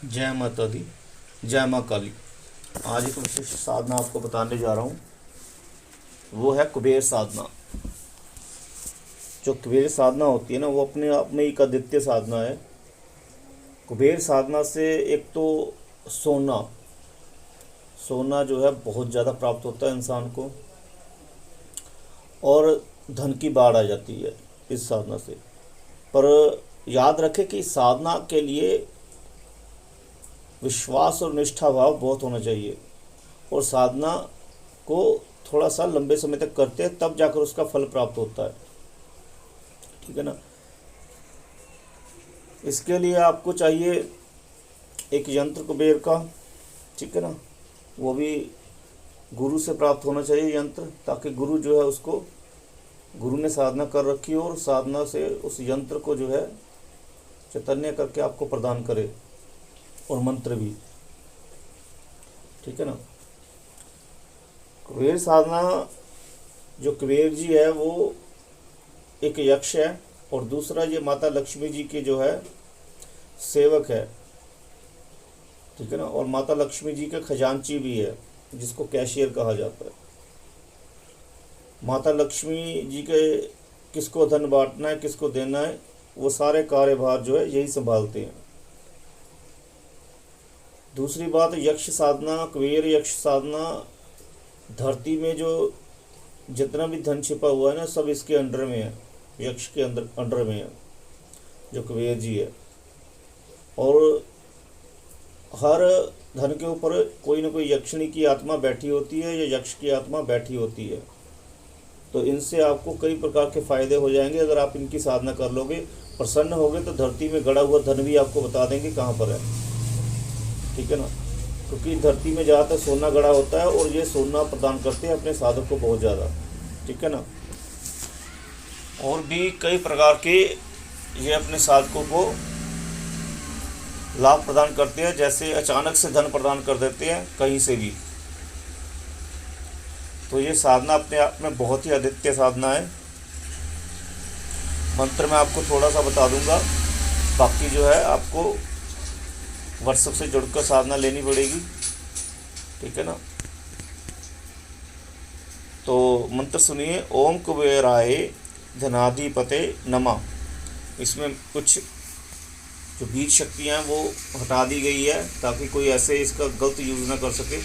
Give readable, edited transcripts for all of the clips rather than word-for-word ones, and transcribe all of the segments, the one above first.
जय माता दी, जय माँ काली। आज एक विशिष्ट साधना आपको बताने जा रहा हूँ, वो है कुबेर साधना। जो कुबेर साधना होती है ना, वो अपने आप में एक अद्वितीय साधना है। कुबेर साधना से एक तो सोना सोना जो है बहुत ज़्यादा प्राप्त होता है इंसान को, और धन की बाढ़ आ जाती है इस साधना से। पर याद रखें कि साधना के लिए विश्वास और निष्ठा भाव बहुत होना चाहिए, और साधना को थोड़ा सा लंबे समय तक करते हैं तब जाकर उसका फल प्राप्त होता है। ठीक है ना। इसके लिए आपको चाहिए एक यंत्र कुबेर का। ठीक है ना। वो भी गुरु से प्राप्त होना चाहिए यंत्र, ताकि गुरु जो है उसको, गुरु ने साधना कर रखी हो और साधना से उस यंत्र को जो है चैतन्य करके आपको प्रदान करे, और मंत्र भी। ठीक है ना। कुबेर साधना, जो कुबेर जी है वो एक यक्ष है, और दूसरा ये माता लक्ष्मी जी के जो है सेवक है। ठीक है ना। और माता लक्ष्मी जी का खजांची भी है, जिसको कैशियर कहा जाता है। माता लक्ष्मी जी के किसको धन बांटना है, किसको देना है, वो सारे कार्यभार जो है यही संभालते हैं। दूसरी बात, यक्ष साधना, कुबेर यक्ष साधना, धरती में जो जितना भी धन छिपा हुआ है ना, सब इसके अंडर में है, यक्ष के अंडर में है, जो कुबेर जी है। और हर धन के ऊपर कोई ना कोई यक्षिणी की आत्मा बैठी होती है, या यक्ष की आत्मा बैठी होती है। तो इनसे आपको कई प्रकार के फायदे हो जाएंगे अगर आप इनकी साधना कर लोगे। प्रसन्न होगे तो धरती में गड़ा हुआ धन भी आपको बता देंगे कहाँ पर है। ठीक है ना। क्योंकि धरती में ज़्यादातर सोना गड़ा होता है, और ये सोना प्रदान करते हैं अपने साधक को बहुत ज़्यादा। ठीक है ना। और भी कई प्रकार के ये अपने साधकों को लाभ प्रदान करते हैं, जैसे अचानक से धन प्रदान कर देते हैं कहीं से भी। तो ये साधना अपने आप में बहुत ही अद्वितीय साधना है। मंत्र मैं आपको थोड़ा सा बता दूंगा, बाकी जो है आपको व्हाट्सएप से जुड़कर साधना लेनी पड़ेगी। ठीक है ना। तो मंत्र सुनिए। ओम कुबेराय धनाधिपते नमः। इसमें कुछ जो बीज शक्तियाँ हैं वो हटा दी गई है, ताकि कोई ऐसे इसका गलत यूज़ ना कर सके।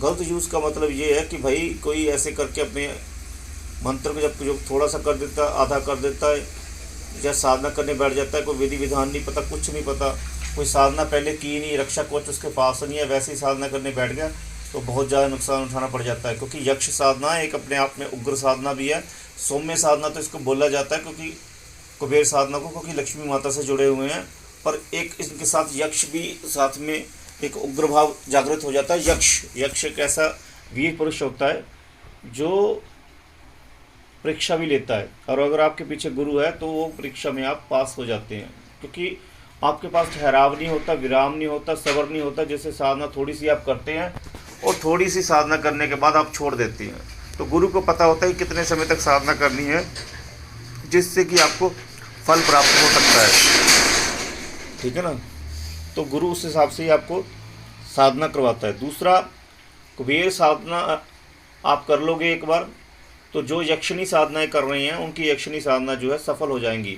गलत यूज़ का मतलब ये है कि भाई कोई ऐसे करके अपने मंत्र को जब थोड़ा सा कर देता है, आधा कर देता है, या साधना करने बैठ जाता है, कोई विधि विधान नहीं पता, कुछ नहीं पता, कोई साधना पहले की नहीं, रक्षा कवच उसके पास नहीं है, वैसे ही साधना करने बैठ गया, तो बहुत ज़्यादा नुकसान उठाना पड़ जाता है। क्योंकि यक्ष साधना एक अपने आप में उग्र साधना भी है। सौम्य साधना तो इसको बोला जाता है, क्योंकि कुबेर साधना को, क्योंकि लक्ष्मी माता से जुड़े हुए हैं। पर एक इनके साथ यक्ष भी साथ में एक उग्र भाव जागृत हो जाता है। यक्ष एक ऐसा वीर पुरुष होता है जो परीक्षा भी लेता है, और अगर आपके पीछे गुरु है तो वो परीक्षा में आप पास हो जाते हैं, क्योंकि आपके पास ठहराव नहीं होता, विराम नहीं होता, सब्र नहीं होता। जैसे साधना थोड़ी सी आप करते हैं, और थोड़ी सी साधना करने के बाद आप छोड़ देते हैं, तो गुरु को पता होता है कि कितने समय तक साधना करनी है, जिससे कि आपको फल प्राप्त हो सकता है। ठीक है ना। तो गुरु उस हिसाब से ही आपको साधना करवाता है। दूसरा, कुबेर साधना आप कर लोगे एक बार, तो जो यक्षिणी साधनाएं कर रहे हैं उनकी यक्षिणी साधना जो है सफल हो जाएंगी।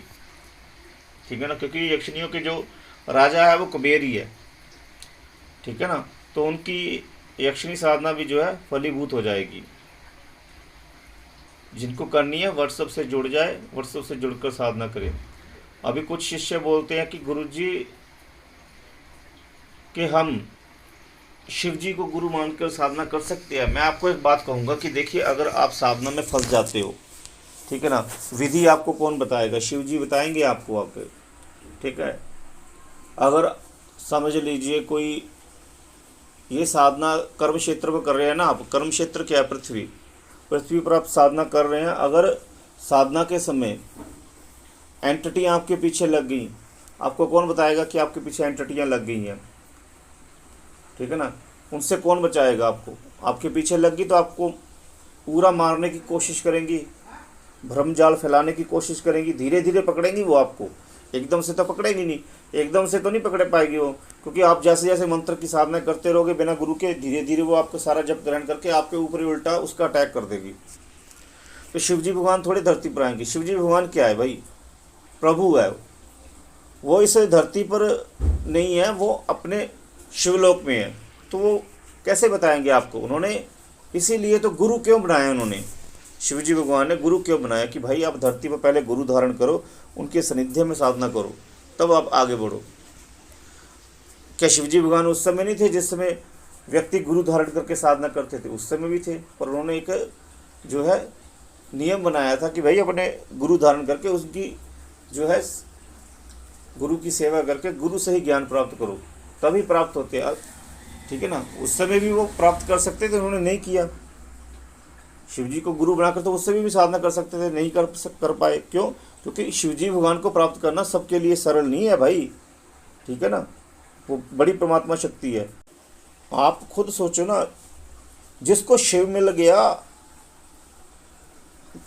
ठीक है ना। क्योंकि यक्षिणियों के जो राजा है वो कुबेर ही है। ठीक है ना। तो उनकी यक्षिणी साधना भी जो है फलीभूत हो जाएगी। जिनको करनी है व्हाट्सएप से जुड़ जाए, व्हाट्सएप से जुड़कर साधना करें। अभी कुछ शिष्य बोलते हैं कि गुरुजी कि हम शिव जी को गुरु मानकर साधना कर सकते हैं। मैं आपको एक बात कहूँगा कि देखिए, अगर आप साधना में फंस जाते हो, ठीक है ना, विधि आपको कौन बताएगा? शिव जी बताएंगे आपको आके। ठीक है। अगर समझ लीजिए कोई ये साधना कर्म क्षेत्र में कर रहे हैं ना, आप कर्म क्षेत्र क्या है? पृथ्वी पर आप साधना कर रहे हैं। अगर साधना के समय एंटिटियाँ आपके पीछे लग गई, आपको कौन बताएगा कि आपके पीछे एंटिटियाँ लग गई हैं? ठीक है ना। उनसे कौन बचाएगा आपको? आपके पीछे लग गई तो आपको पूरा मारने की कोशिश करेंगी, भ्रम जाल फैलाने की कोशिश करेंगी, धीरे धीरे पकड़ेंगी वो आपको। एकदम से तो पकड़ेगी नहीं, एकदम से तो नहीं पकड़े पाएगी वो, क्योंकि आप जैसे जैसे मंत्र की साधना करते रहोगे बिना गुरु के, धीरे धीरे वो आपका सारा जप ग्रहण करके आपके ऊपर ही उल्टा उसका अटैक कर देगी। तो शिवजी भगवान थोड़े धरती पर आएंगे। शिवजी भगवान क्या है भाई? प्रभु है। वो इस धरती पर नहीं है, वो अपने शिवलोक में है। तो वो कैसे बताएंगे आपको? उन्होंने इसीलिए तो गुरु क्यों बनाया उन्होंने, शिवजी भगवान ने गुरु क्यों बनाया कि भाई आप धरती पर पहले गुरु धारण करो, उनके सानिध्य में साधना करो, तब आप आगे बढ़ो। क्या शिवजी भगवान उस समय नहीं थे जिस समय व्यक्ति गुरु धारण करके साधना करते थे? उस समय भी थे, पर उन्होंने एक जो है नियम बनाया था कि भाई अपने गुरु धारण करके उसकी जो है गुरु की सेवा करके गुरु से ही ज्ञान प्राप्त करो, तभी प्राप्त होते हैं। ठीक है ना? उस समय भी वो प्राप्त कर सकते थे, उन्होंने नहीं किया। शिवजी को गुरु बनाकर तो उस समय भी साधना कर सकते थे, नहीं कर पाए। क्यों? क्योंकि शिवजी भगवान को प्राप्त करना सबके लिए सरल नहीं है भाई। ठीक है ना? वो बड़ी परमात्मा शक्ति है। आप खुद सोचो ना, जिसको शिव मिल गया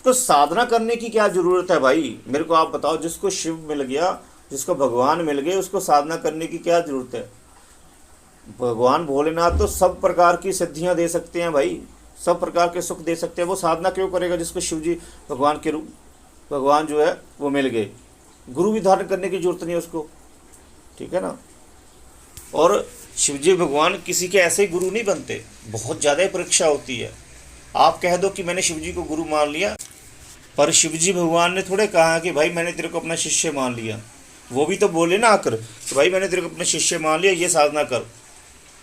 तो साधना करने की क्या जरूरत है भाई? मेरे को आप बताओ, जिसको शिव मिल गया, जिसको भगवान मिल गए, उसको साधना करने की क्या जरूरत है? भगवान भोलेनाथ तो सब प्रकार की सिद्धियां दे सकते हैं भाई, सब प्रकार के सुख दे सकते हैं। वो साधना क्यों करेगा जिसको शिवजी भगवान के रूप भगवान जो है वो मिल गए? गुरु भी धारण करने की जरूरत नहीं है उसको। ठीक है ना? और शिवजी भगवान किसी के ऐसे ही गुरु नहीं बनते, बहुत ज़्यादा ही परीक्षा होती है। आप कह दो कि मैंने शिवजी को गुरु मान लिया, पर शिवजी भगवान ने थोड़े कहा कि भाई मैंने तेरे को अपना शिष्य मान लिया। वो भी तो बोले ना आकर कि भाई मैंने तेरे को अपना शिष्य मान लिया, ये साधना कर,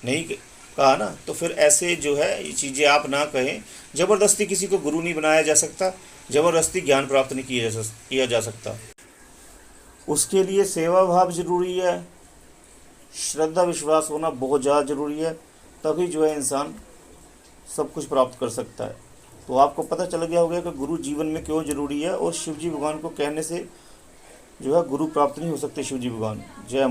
नहीं कहा ना। तो फिर ऐसे जो है ये चीज़ें आप ना कहें। ज़बरदस्ती किसी को गुरु नहीं बनाया जा सकता, ज़बरदस्ती ज्ञान प्राप्त नहीं किया जा सकता। उसके लिए सेवा भाव जरूरी है, श्रद्धा विश्वास होना बहुत ज़्यादा ज़रूरी है, तभी जो है इंसान सब कुछ प्राप्त कर सकता है। तो आपको पता चल गया होगा कि गुरु जीवन में क्यों ज़रूरी है, और शिवजी भगवान को कहने से जो है गुरु प्राप्त नहीं हो सकते शिवजी भगवान। जय